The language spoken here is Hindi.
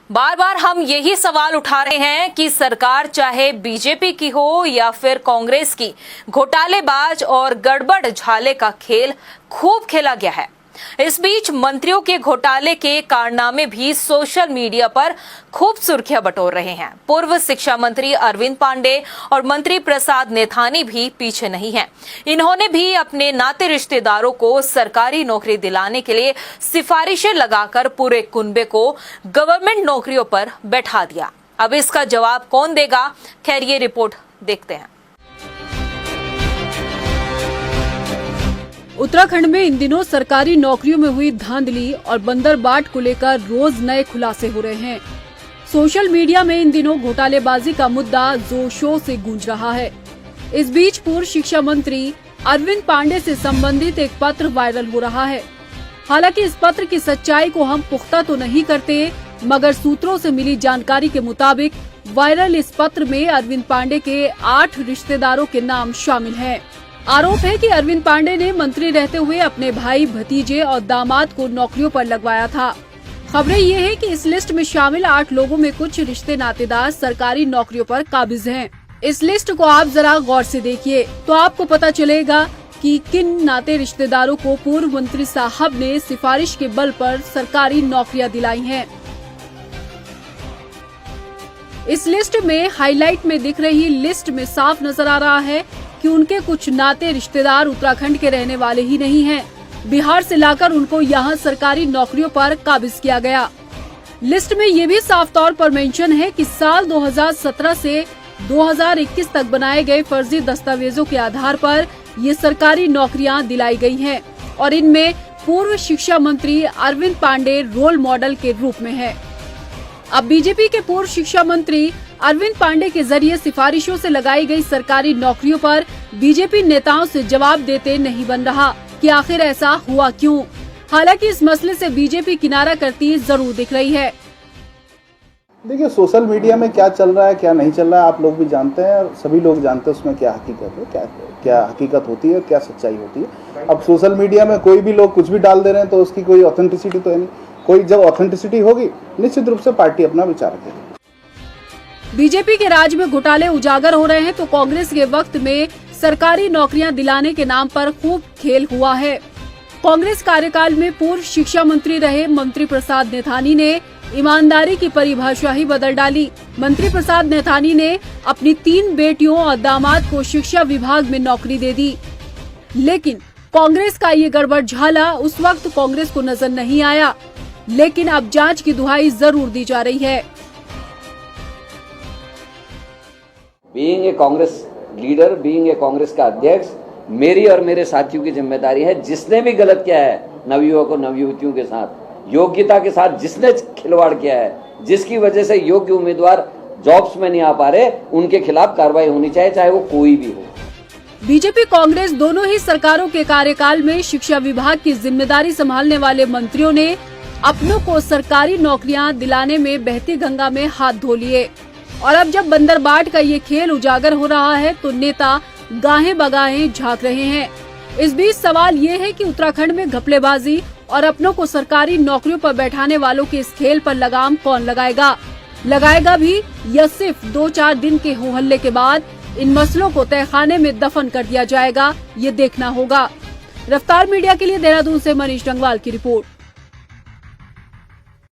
बार बार हम यही सवाल उठा रहे हैं कि सरकार चाहे बीजेपी की हो या फिर कांग्रेस की, घोटालेबाज और गड़बड़ झाले का खेल खूब खेला गया है। इस बीच मंत्रियों के घोटाले के कारनामे भी सोशल मीडिया पर खूब सुर्खियां बटोर रहे हैं। पूर्व शिक्षा मंत्री अरविंद पांडे और मंत्री प्रसाद नैथानी भी पीछे नहीं हैं। इन्होंने भी अपने नाते रिश्तेदारों को सरकारी नौकरी दिलाने के लिए सिफारिशें लगाकर पूरे कुनबे को गवर्नमेंट नौकरियों पर बैठा दिया। अब इसका जवाब कौन देगा? खैर, ये रिपोर्ट देखते हैं। उत्तराखंड में इन दिनों सरकारी नौकरियों में हुई धांधली और बंदरबाट को लेकर रोज नए खुलासे हो रहे हैं। सोशल मीडिया में इन दिनों घोटालेबाजी का मुद्दा जोर शोर से गूंज रहा है। इस बीच पूर्व शिक्षा मंत्री अरविंद पांडे से संबंधित एक पत्र वायरल हो रहा है। हालांकि इस पत्र की सच्चाई को हम पुख्ता तो नहीं करते, मगर सूत्रों से मिली जानकारी के मुताबिक वायरल इस पत्र में अरविंद पांडे के 8 रिश्तेदारों के नाम शामिल हैं। आरोप है कि अरविंद पांडे ने मंत्री रहते हुए अपने भाई, भतीजे और दामाद को नौकरियों पर लगवाया था। खबरें ये है कि इस लिस्ट में शामिल 8 लोगों में कुछ रिश्ते नातेदार सरकारी नौकरियों पर काबिज हैं। इस लिस्ट को आप जरा गौर से देखिए तो आपको पता चलेगा कि किन नाते रिश्तेदारों को पूर्व मंत्री साहब ने सिफारिश के बल पर सरकारी नौकरियां दिलाई हैं। इस लिस्ट में हाईलाइट में दिख रही लिस्ट में साफ नजर आ रहा है कि उनके कुछ नाते रिश्तेदार उत्तराखंड के रहने वाले ही नहीं हैं। बिहार से लाकर उनको यहाँ सरकारी नौकरियों पर काबिज किया गया। लिस्ट में ये भी साफ तौर पर मेंशन है कि साल 2017 से 2021 तक बनाए गए फर्जी दस्तावेजों के आधार पर ये सरकारी नौकरियां दिलाई गई हैं और इनमें पूर्व शिक्षा मंत्री अरविंद पांडे रोल मॉडल के रूप में है। अब बीजेपी के पूर्व शिक्षा मंत्री अरविंद पांडे के जरिए सिफारिशों से लगाई गई सरकारी नौकरियों पर बीजेपी नेताओं से जवाब देते नहीं बन रहा कि आखिर ऐसा हुआ क्यों। हालांकि इस मसले से बीजेपी किनारा करती जरूर दिख रही है। देखिए, सोशल मीडिया में क्या चल रहा है, क्या नहीं चल रहा है, आप लोग भी जानते हैं और सभी लोग जानते हैं उसमें क्या हकीकत है, क्या हकीकत होती है, क्या सच्चाई होती है। अब सोशल मीडिया में कोई भी लोग कुछ भी डाल दे रहे हैं तो उसकी कोई ऑथेंटिसिटी तो है नहीं। कोई जब ऑथेंटिसिटी होगी निश्चित रूप से पार्टी अपना विचार रखेगी। बीजेपी के राज में घोटाले उजागर हो रहे हैं तो कांग्रेस के वक्त में सरकारी नौकरियां दिलाने के नाम पर खूब खेल हुआ है। कांग्रेस कार्यकाल में पूर्व शिक्षा मंत्री रहे मंत्री प्रसाद नैथानी ने ईमानदारी की परिभाषा ही बदल डाली। मंत्री प्रसाद नैथानी ने अपनी 3 बेटियों और दामाद को शिक्षा विभाग में नौकरी दे दी, लेकिन कांग्रेस का ये गड़बड़ झाला उस वक्त कांग्रेस को नजर नहीं आया, लेकिन अब जांच की दुहाई जरूर दी जा रही है। Being a Congress leader, being a Congress का अध्यक्ष, मेरी और मेरे साथियों की जिम्मेदारी है, जिसने भी गलत किया है नवयुवकों नवयुवतियों के साथ, योग्यता के साथ जिसने खिलवाड़ किया है, जिसकी वजह से योग्य उम्मीदवार जॉब्स में नहीं आ पा रहे, उनके खिलाफ कार्रवाई होनी चाहिए, चाहे वो कोई भी हो। बीजेपी कांग्रेस दोनों ही सरकारों के कार्यकाल में शिक्षा विभाग की जिम्मेदारी संभालने वाले मंत्रियों ने अपनों को सरकारी नौकरियां दिलाने में बहती गंगा में हाथ धो लिए और अब जब बंदरबाट का ये खेल उजागर हो रहा है तो नेता गाहें बगाहें झांक रहे हैं। इस बीच सवाल ये है कि उत्तराखंड में घपलेबाजी और अपनों को सरकारी नौकरियों पर बैठाने वालों के इस खेल पर लगाम कौन लगाएगा भी या सिर्फ 2-4 दिन के हो हल्ले के बाद इन मसलों को तहखाने में दफन कर दिया जाएगा, ये देखना होगा। रफ्तार मीडिया के लिए देहरादून से मनीष डंगवाल की रिपोर्ट।